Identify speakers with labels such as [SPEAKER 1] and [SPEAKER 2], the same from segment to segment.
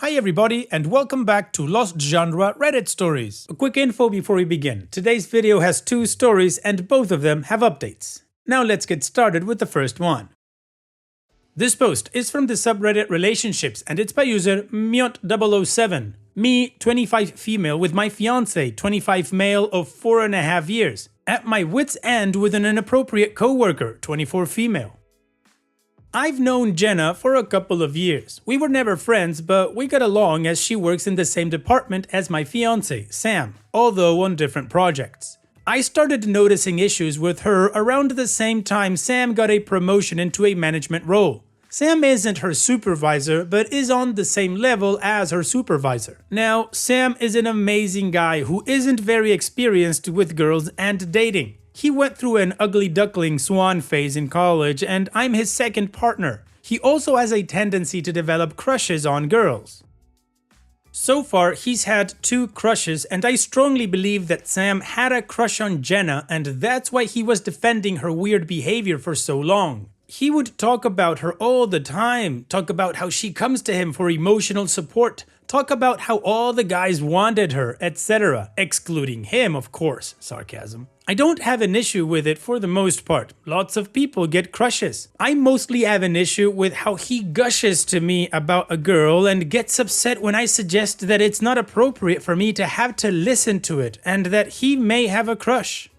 [SPEAKER 1] Hi everybody and welcome back to Lost Genre Reddit Stories. A quick info before we begin. Today's video has 2 stories and both of them have updates. Now let's get started with the first one. This post is from the subreddit Relationships and it's by user Myot007. Me, 25 female with my fiance, 25 male of 4.5 years. At my wit's end with an inappropriate coworker, 24 female. I've known Jenna for a couple of years. We were never friends, but we got along as she works in the same department as my fiance, Sam, although on different projects. I started noticing issues with her around the same time Sam got a promotion into a management role. Sam isn't her supervisor, but is on the same level as her supervisor. Now, Sam is an amazing guy who isn't very experienced with girls and dating. He went through an ugly duckling swan phase in college and I'm his second partner. He also has a tendency to develop crushes on girls. So far, he's had 2 crushes and I strongly believe that Sam had a crush on Jenna and that's why he was defending her weird behavior for so long. He would talk about her all the time, talk about how she comes to him for emotional support, talk about how all the guys wanted her, etc. Excluding him, of course. Sarcasm. I don't have an issue with it for the most part. Lots of people get crushes. I mostly have an issue with how he gushes to me about a girl and gets upset when I suggest that it's not appropriate for me to have to listen to it and that he may have a crush.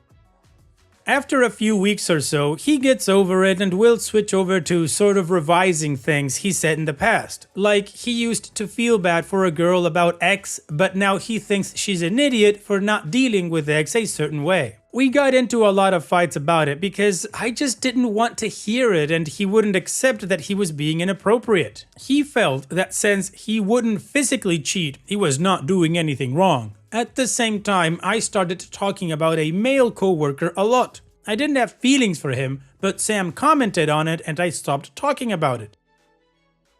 [SPEAKER 1] After a few weeks or so, he gets over it and will switch over to sort of revising things he said in the past. Like, he used to feel bad for a girl about X, but now he thinks she's an idiot for not dealing with X a certain way. We got into a lot of fights about it because I just didn't want to hear it and he wouldn't accept that he was being inappropriate. He felt that since he wouldn't physically cheat, he was not doing anything wrong. At the same time, I started talking about a male coworker a lot. I didn't have feelings for him, but Sam commented on it and I stopped talking about it.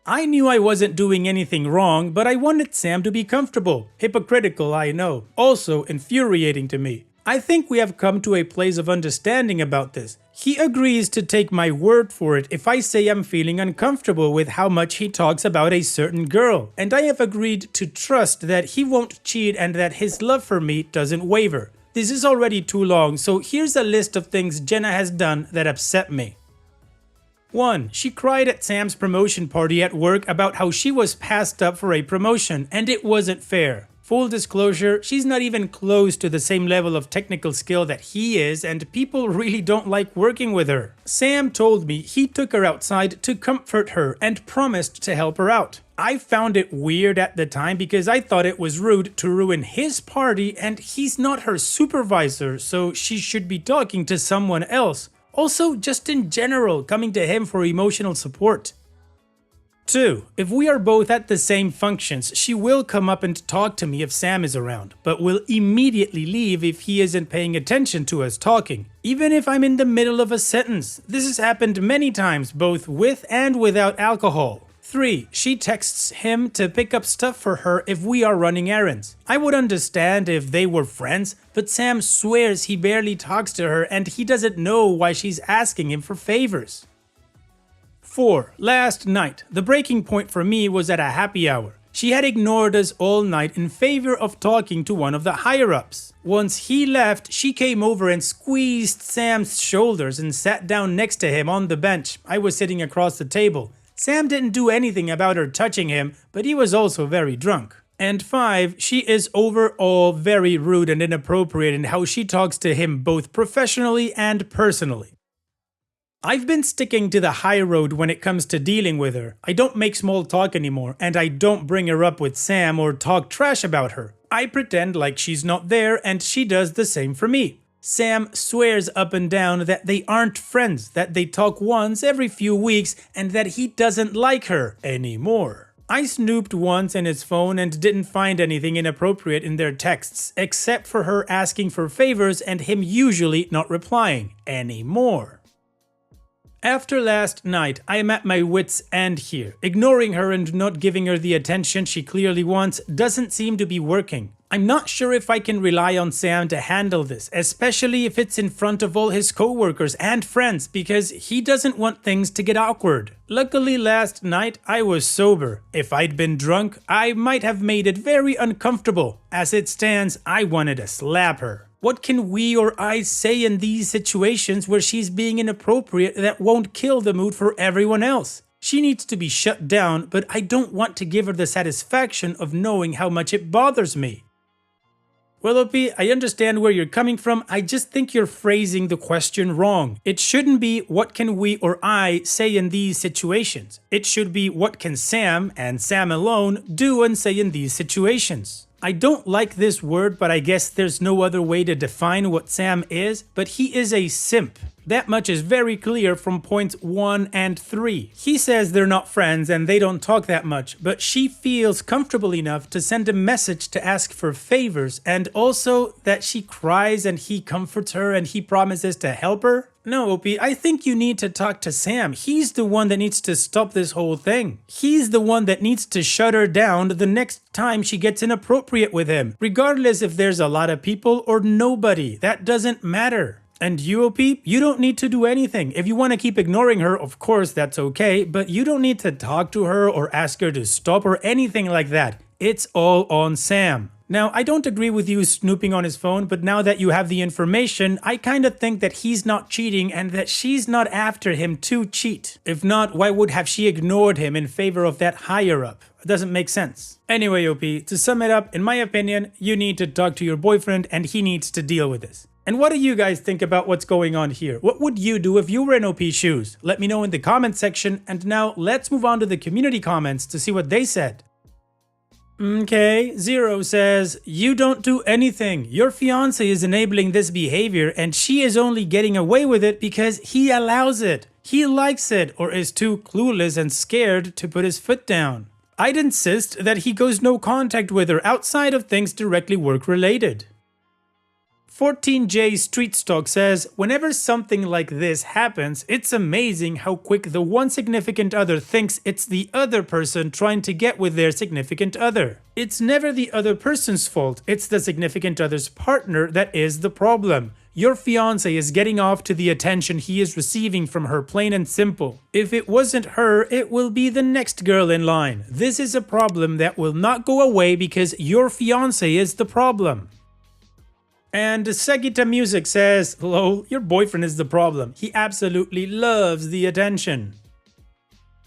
[SPEAKER 1] I knew I wasn't doing anything wrong, but I wanted Sam to be comfortable. Hypocritical, I know. Also infuriating to me. I think we have come to a place of understanding about this. He agrees to take my word for it if I say I'm feeling uncomfortable with how much he talks about a certain girl, and I have agreed to trust that he won't cheat and that his love for me doesn't waver. This is already too long, so here's a list of things Jenna has done that upset me. 1. She cried at Sam's promotion party at work about how she was passed up for a promotion and it wasn't fair. Full disclosure, she's not even close to the same level of technical skill that he is and people really don't like working with her. Sam told me he took her outside to comfort her and promised to help her out. I found it weird at the time because I thought it was rude to ruin his party and he's not her supervisor, so she should be talking to someone else. Also, just in general, coming to him for emotional support. 2. If we are both at the same functions, she will come up and talk to me if Sam is around, but will immediately leave if he isn't paying attention to us talking, even if I'm in the middle of a sentence. This has happened many times, both with and without alcohol. 3. She texts him to pick up stuff for her if we are running errands. I would understand if they were friends, but Sam swears he barely talks to her and he doesn't know why she's asking him for favors. 4. Last night, the breaking point for me was at a happy hour. She had ignored us all night in favor of talking to one of the higher-ups. Once he left, she came over and squeezed Sam's shoulders and sat down next to him on the bench. I was sitting across the table. Sam didn't do anything about her touching him, but he was also very drunk. And 5. She is overall very rude and inappropriate in how she talks to him both professionally and personally. I've been sticking to the high road when it comes to dealing with her. I don't make small talk anymore, and I don't bring her up with Sam or talk trash about her. I pretend like she's not there, and she does the same for me. Sam swears up and down that they aren't friends, that they talk once every few weeks, and that he doesn't like her anymore. I snooped once in his phone and didn't find anything inappropriate in their texts, except for her asking for favors and him usually not replying anymore. After last night, I am at my wit's end here. Ignoring her and not giving her the attention she clearly wants doesn't seem to be working. I'm not sure if I can rely on Sam to handle this, especially if it's in front of all his coworkers and friends, because he doesn't want things to get awkward. Luckily last night I was sober. If I'd been drunk, I might have made it very uncomfortable. As it stands, I wanted to slap her. What can we or I say in these situations where she's being inappropriate that won't kill the mood for everyone else? She needs to be shut down, but I don't want to give her the satisfaction of knowing how much it bothers me. Well, OP, I understand where you're coming from. I just think you're phrasing the question wrong. It shouldn't be what can we or I say in these situations. It should be what can Sam, and Sam alone, do and say in these situations. I don't like this word, but I guess there's no other way to define what Sam is, but he is a simp. That much is very clear from points 1 and 3. He says they're not friends and they don't talk that much, but she feels comfortable enough to send a message to ask for favors, and also that she cries and he comforts her and he promises to help her. No, OP, I think you need to talk to Sam. He's the one that needs to stop this whole thing. He's the one that needs to shut her down the next time she gets inappropriate with him, regardless if there's a lot of people or nobody. That doesn't matter. And you, OP, you don't need to do anything. If you want to keep ignoring her, of course that's okay, but you don't need to talk to her or ask her to stop or anything like that. It's all on Sam. Now, I don't agree with you snooping on his phone, but now that you have the information, I kind of think that he's not cheating and that she's not after him to cheat. If not, why would have she ignored him in favor of that higher up? It doesn't make sense. Anyway, OP, to sum it up, in my opinion, you need to talk to your boyfriend and he needs to deal with this. And what do you guys think about what's going on here? What would you do if you were in OP's shoes? Let me know in the comment section, and now let's move on to the community comments to see what they said. Okay, Zero says, you don't do anything. Your fiance is enabling this behavior and she is only getting away with it because he allows it. He likes it or is too clueless and scared to put his foot down. I'd insist that he goes no contact with her outside of things directly work related. 14J Street Stock says, whenever something like this happens, it's amazing how quick the one significant other thinks it's the other person trying to get with their significant other. It's never the other person's fault, it's the significant other's partner that is the problem. Your fiance is getting off to the attention he is receiving from her, plain and simple. If it wasn't her, it will be the next girl in line. This is a problem that will not go away because your fiance is the problem. And Segita Music says, lol, your boyfriend is the problem. He absolutely loves the attention.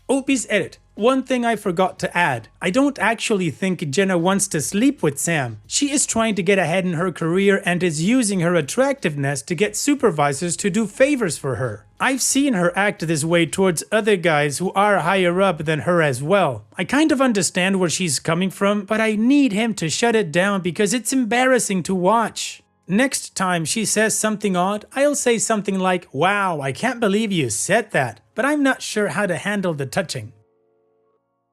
[SPEAKER 1] OP's edit. One thing I forgot to add. I don't actually think Jenna wants to sleep with Sam. She is trying to get ahead in her career and is using her attractiveness to get supervisors to do favors for her. I've seen her act this way towards other guys who are higher up than her as well. I kind of understand where she's coming from, but I need him to shut it down because it's embarrassing to watch. Next time she says something odd, I'll say something like, wow, I can't believe you said that, but I'm not sure how to handle the touching.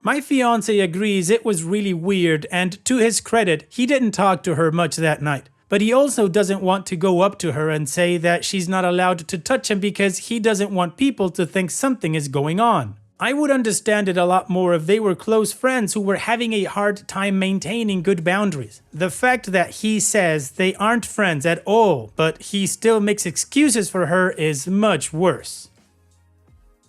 [SPEAKER 1] My fiance agrees it was really weird, and to his credit, he didn't talk to her much that night. But he also doesn't want to go up to her and say that she's not allowed to touch him because he doesn't want people to think something is going on. I would understand it a lot more if they were close friends who were having a hard time maintaining good boundaries. The fact that he says they aren't friends at all, but he still makes excuses for her is much worse.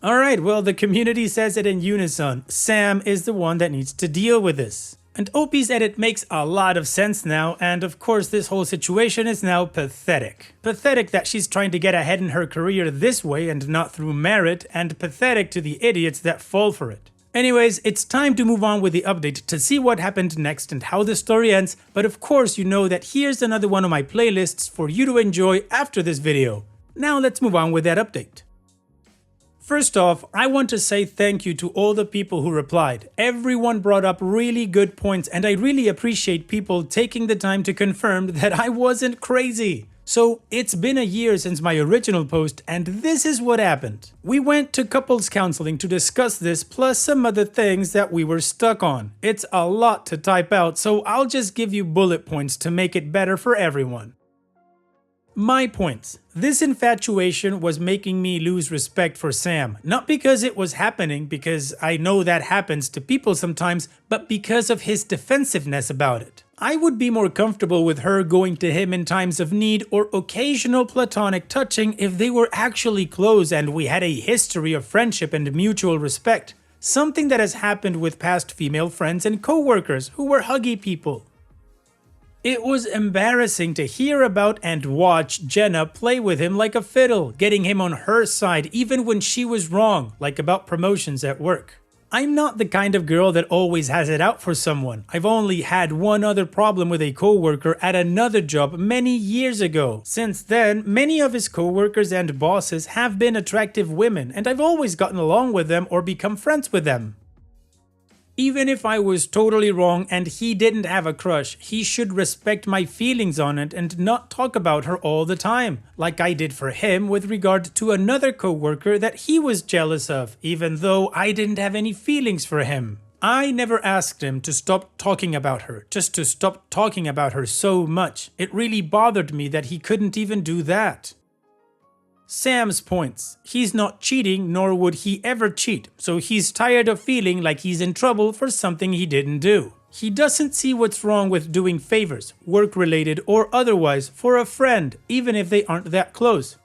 [SPEAKER 1] Alright, well, the community says it in unison. Sam is the one that needs to deal with this. And OP's edit makes a lot of sense now, and of course this whole situation is now pathetic. Pathetic that she's trying to get ahead in her career this way and not through merit, and pathetic to the idiots that fall for it. Anyways, it's time to move on with the update to see what happened next and how the story ends, but of course you know that here's another one of my playlists for you to enjoy after this video. Now let's move on with that update. First off, I want to say thank you to all the people who replied. Everyone brought up really good points and I really appreciate people taking the time to confirm that I wasn't crazy. So it's been a year since my original post and this is what happened. We went to couples counseling to discuss this plus some other things that we were stuck on. It's a lot to type out, so I'll just give you bullet points to make it better for everyone. My points. This infatuation was making me lose respect for Sam, not because it was happening, because I know that happens to people sometimes, but because of his defensiveness about it. I would be more comfortable with her going to him in times of need or occasional platonic touching if they were actually close and we had a history of friendship and mutual respect. Something that has happened with past female friends and coworkers who were huggy people. It was embarrassing to hear about and watch Jenna play with him like a fiddle, getting him on her side even when she was wrong, like about promotions at work. I'm not the kind of girl that always has it out for someone. I've only had one other problem with a coworker at another job many years ago. Since then, many of his coworkers and bosses have been attractive women, and I've always gotten along with them or become friends with them. Even if I was totally wrong and he didn't have a crush, he should respect my feelings on it and not talk about her all the time, like I did for him with regard to another coworker that he was jealous of, even though I didn't have any feelings for him. I never asked him to stop talking about her, just to stop talking about her so much. It really bothered me that he couldn't even do that. Sam's points. He's not cheating, nor would he ever cheat, so he's tired of feeling like he's in trouble for something he didn't do. He doesn't see what's wrong with doing favors, work-related or otherwise, for a friend, even if they aren't that close.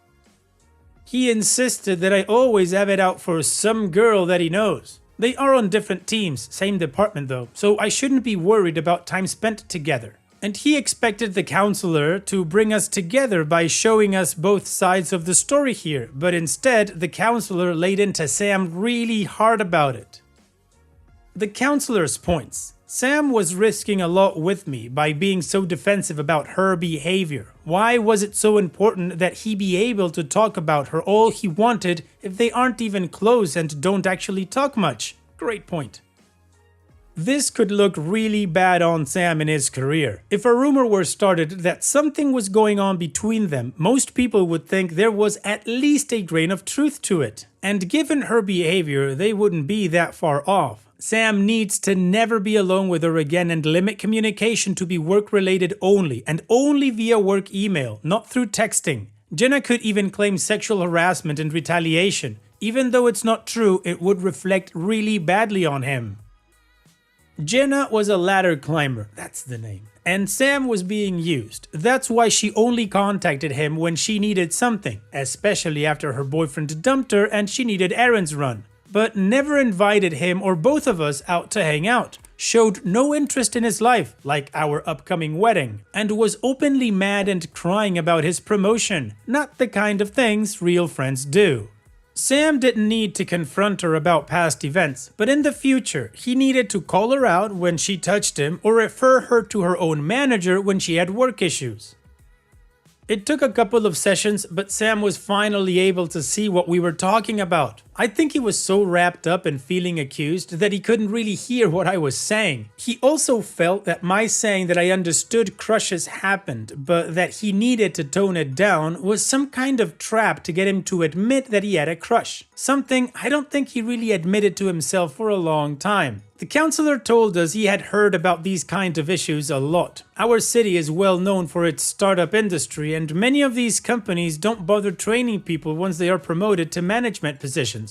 [SPEAKER 1] He insisted that I always have it out for some girl that he knows. They are on different teams, same department though, so I shouldn't be worried about time spent together. And he expected the counselor to bring us together by showing us both sides of the story here, but instead the counselor laid into Sam really hard about it. The counselor's points. Sam was risking a lot with me by being so defensive about her behavior. Why was it so important that he be able to talk about her all he wanted if they aren't even close and don't actually talk much? Great point. This could look really bad on Sam in his career. If a rumor were started that something was going on between them, most people would think there was at least a grain of truth to it. And given her behavior, they wouldn't be that far off. Sam needs to never be alone with her again and limit communication to be work-related only, and only via work email, not through texting. Jenna could even claim sexual harassment and retaliation. Even though it's not true, it would reflect really badly on him. Jenna was a ladder climber, that's the name, and Sam was being used. That's why she only contacted him when she needed something, especially after her boyfriend dumped her and she needed errands run. But never invited him or both of us out to hang out, showed no interest in his life, like our upcoming wedding, and was openly mad and crying about his promotion, not the kind of things real friends do. Sam didn't need to confront her about past events, but in the future, he needed to call her out when she touched him or refer her to her own manager when she had work issues. It took a couple of sessions, but Sam was finally able to see what we were talking about. I think he was so wrapped up in feeling accused that he couldn't really hear what I was saying. He also felt that my saying that I understood crushes happened, but that he needed to tone it down was some kind of trap to get him to admit that he had a crush. Something I don't think he really admitted to himself for a long time. The counselor told us he had heard about these kinds of issues a lot. Our city is well known for its startup industry, and many of these companies don't bother training people once they are promoted to management positions.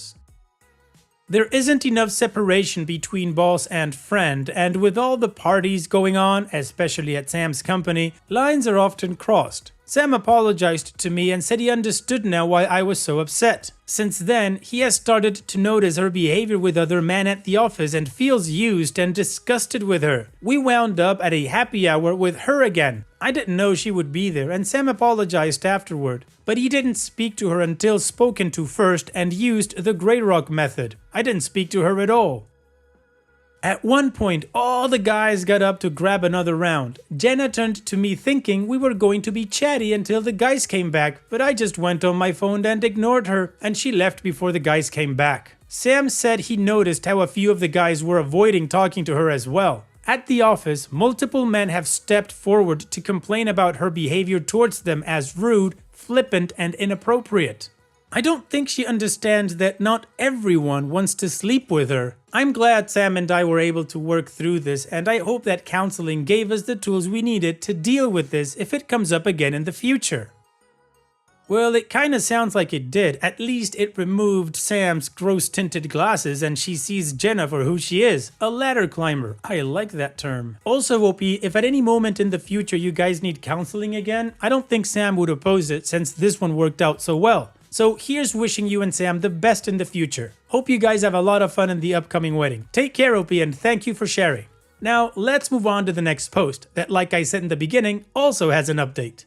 [SPEAKER 1] There isn't enough separation between boss and friend, and with all the parties going on, especially at Sam's company, lines are often crossed. Sam apologized to me and said he understood now why I was so upset. Since then, he has started to notice her behavior with other men at the office and feels used and disgusted with her. We wound up at a happy hour with her again. I didn't know she would be there, and Sam apologized afterward. But he didn't speak to her until spoken to first and used the Grey Rock method. I didn't speak to her at all. At one point, all the guys got up to grab another round. Jenna turned to me thinking we were going to be chatty until the guys came back, but I just went on my phone and ignored her, and she left before the guys came back. Sam said he noticed how a few of the guys were avoiding talking to her as well. At the office, multiple men have stepped forward to complain about her behavior towards them as rude, flippant, and inappropriate. I don't think she understands that not everyone wants to sleep with her. I'm glad Sam and I were able to work through this, and I hope that counseling gave us the tools we needed to deal with this if it comes up again in the future. Well, it kinda sounds like it did. At least it removed Sam's gross tinted glasses and she sees Jenna for who she is, a ladder climber. I like that term. Also, OP, if at any moment in the future you guys need counseling again, I don't think Sam would oppose it since this one worked out so well. So here's wishing you and Sam the best in the future. Hope you guys have a lot of fun in the upcoming wedding. Take care, OP, and thank you for sharing. Now, let's move on to the next post that, like I said in the beginning, also has an update.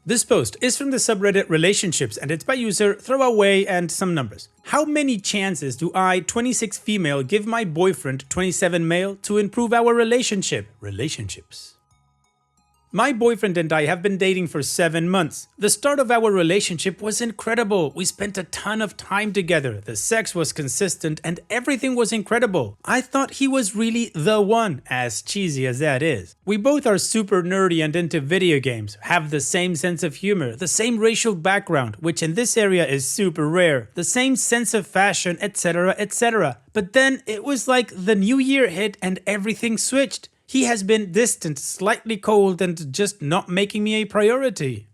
[SPEAKER 1] This post is from the subreddit Relationships and it's by user Throwaway and some numbers. How many chances do I, 26 female, give my boyfriend, 27 male, to improve our relationship? Relationships. My boyfriend and I have been dating for 7 months. The start of our relationship was incredible. We spent a ton of time together. The sex was consistent and everything was incredible. I thought he was really the one, as cheesy as that is. We both are super nerdy and into video games, have the same sense of humor, the same racial background, which in this area is super rare, the same sense of fashion, etc, etc. But then it was like the new year hit and everything switched. He has been distant, slightly cold, and just not making me a priority.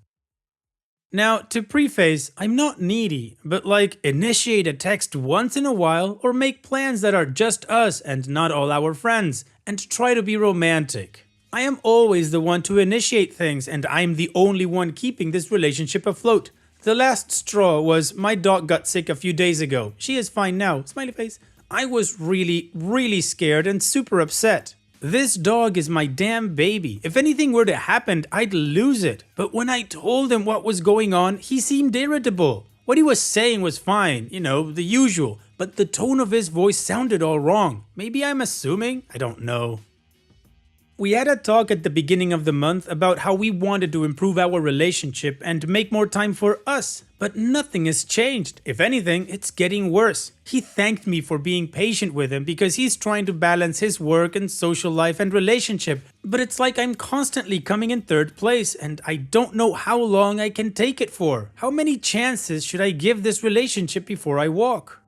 [SPEAKER 1] Now, to preface, I'm not needy, but like initiate a text once in a while or make plans that are just us and not all our friends, and try to be romantic. I am always the one to initiate things and I'm the only one keeping this relationship afloat. The last straw was my dog got sick a few days ago. She is fine now, smiley face. I was really scared and super upset. This dog is my damn baby. If anything were to happen, I'd lose it. But when I told him what was going on, he seemed irritable. What he was saying was fine, you know, the usual, but the tone of his voice sounded all wrong. Maybe I'm assuming? I don't know. We had a talk at the beginning of the month about how we wanted to improve our relationship and make more time for us, but nothing has changed. If anything, it's getting worse. He thanked me for being patient with him because he's trying to balance his work and social life and relationship, but it's like I'm constantly coming in third place and I don't know how long I can take it for. How many chances should I give this relationship before I walk?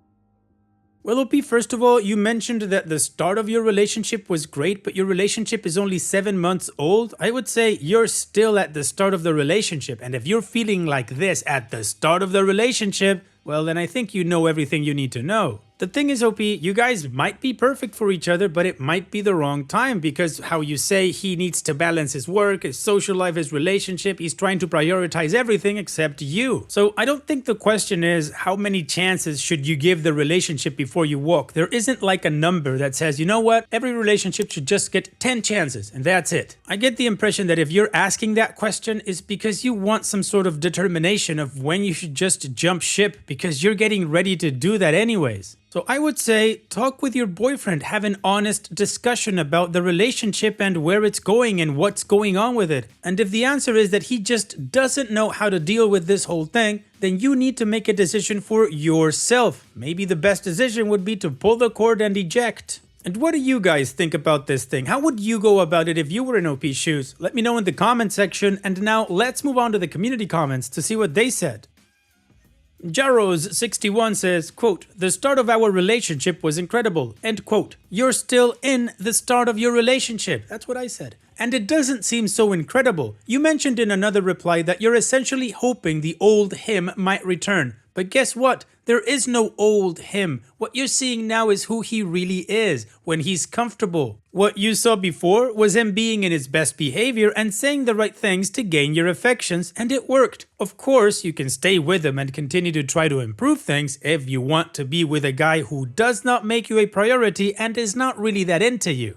[SPEAKER 1] Well, OP, first of all, you mentioned that the start of your relationship was great, but your relationship is only 7 months old. I would say you're still at the start of the relationship, and if you're feeling like this at the start of the relationship, well, then I think you know everything you need to know. The thing is, OP, you guys might be perfect for each other, but it might be the wrong time because how you say he needs to balance his work, his social life, his relationship, he's trying to prioritize everything except you. So I don't think the question is how many chances should you give the relationship before you walk. There isn't like a number that says, you know what, every relationship should just get 10 chances and that's it. I get the impression that if you're asking that question is because you want some sort of determination of when you should just jump ship because you're getting ready to do that anyways. So I would say talk with your boyfriend, have an honest discussion about the relationship and where it's going and what's going on with it. And if the answer is that he just doesn't know how to deal with this whole thing, then you need to make a decision for yourself. Maybe the best decision would be to pull the cord and eject. And what do you guys think about this thing? How would you go about it if you were in OP's shoes? Let me know in the comment section. And now let's move on to the community comments to see what they said. Jaros61 says, quote, "The start of our relationship was incredible," end quote. You're still in the start of your relationship. That's what I said. And it doesn't seem so incredible. You mentioned in another reply that you're essentially hoping the old him might return. But guess what? There is no old him. What you're seeing now is who he really is when he's comfortable. What you saw before was him being in his best behavior and saying the right things to gain your affections, and it worked. Of course, you can stay with him and continue to try to improve things if you want to be with a guy who does not make you a priority and is not really that into you.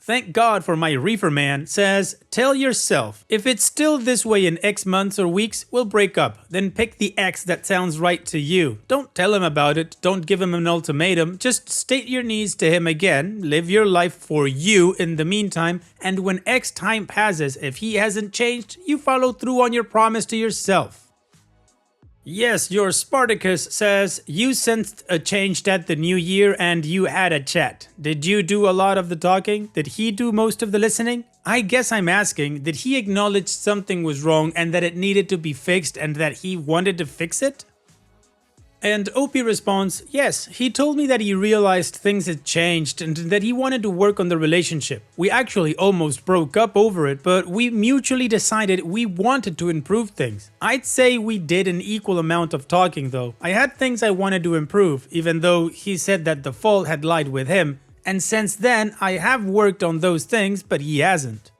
[SPEAKER 1] Thank God for my reefer man says, "Tell yourself, if it's still this way in X months or weeks, we'll break up. Then pick the X that sounds right to you. Don't tell him about it. Don't give him an ultimatum. Just state your needs to him again. Live your life for you in the meantime. And when X time passes, if he hasn't changed, you follow through on your promise to yourself." Yes, your Spartacus says, "You sensed a change at the new year and you had a chat. Did you do a lot of the talking? Did he do most of the listening?" I guess I'm asking, did he acknowledge something was wrong and that it needed to be fixed and that he wanted to fix it? And OP responds, yes, he told me that he realized things had changed and that he wanted to work on the relationship. We actually almost broke up over it, but we mutually decided we wanted to improve things. I'd say we did an equal amount of talking though. I had things I wanted to improve, even though he said that the fault had lied with him, and since then I have worked on those things, but he hasn't.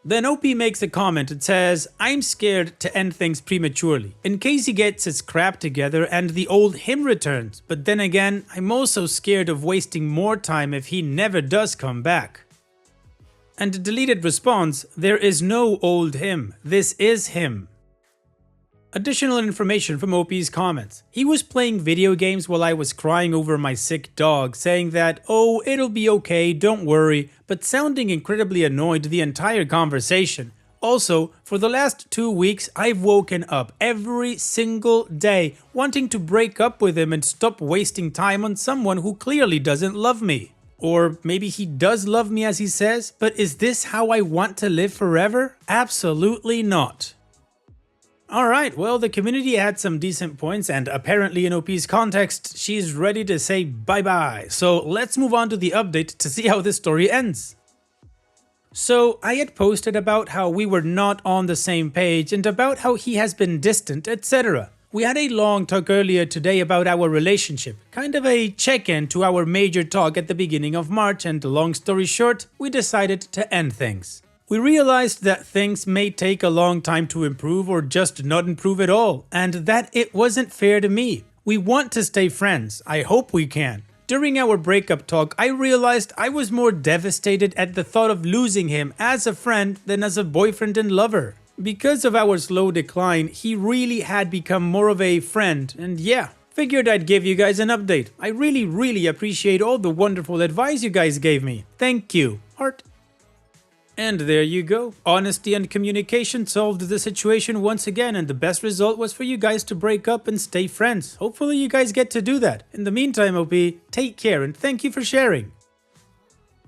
[SPEAKER 1] Then OP makes a comment and says, I'm scared to end things prematurely, in case he gets his crap together and the old him returns, but then again, I'm also scared of wasting more time if he never does come back. And Deleted responds, there is no old him, this is him. Additional information from OP's comments. He was playing video games while I was crying over my sick dog, saying that, oh, it'll be okay, don't worry, but sounding incredibly annoyed the entire conversation. Also, for the last 2 weeks, I've woken up every single day wanting to break up with him and stop wasting time on someone who clearly doesn't love me. Or maybe he does love me as he says, but is this how I want to live forever? Absolutely not. Alright, well, the community had some decent points, and apparently in OP's context, she's ready to say bye-bye. So let's move on to the update to see how this story ends. So I had posted about how we were not on the same page and about how he has been distant, etc. We had a long talk earlier today about our relationship, kind of a check-in to our major talk at the beginning of March, and long story short, we decided to end things. We realized that things may take a long time to improve or just not improve at all, and that it wasn't fair to me. We want to stay friends, I hope we can. During our breakup talk, I realized I was more devastated at the thought of losing him as a friend than as a boyfriend and lover. Because of our slow decline, he really had become more of a friend, and yeah, figured I'd give you guys an update. I really appreciate all the wonderful advice you guys gave me. Thank you. Heart. And there you go. Honesty and communication solved the situation once again, and the best result was for you guys to break up and stay friends. Hopefully you guys get to do that. In the meantime, OP, take care and thank you for sharing.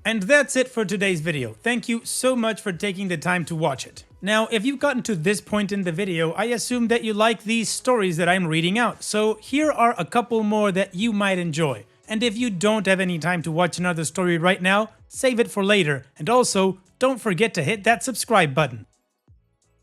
[SPEAKER 1] And that's it for today's video. Thank you so much for taking the time to watch it. Now, if you've gotten to this point in the video, I assume that you like these stories that I'm reading out. So here are a couple more that you might enjoy. And if you don't have any time to watch another story right now, save it for later. And also, don't forget to hit that subscribe button.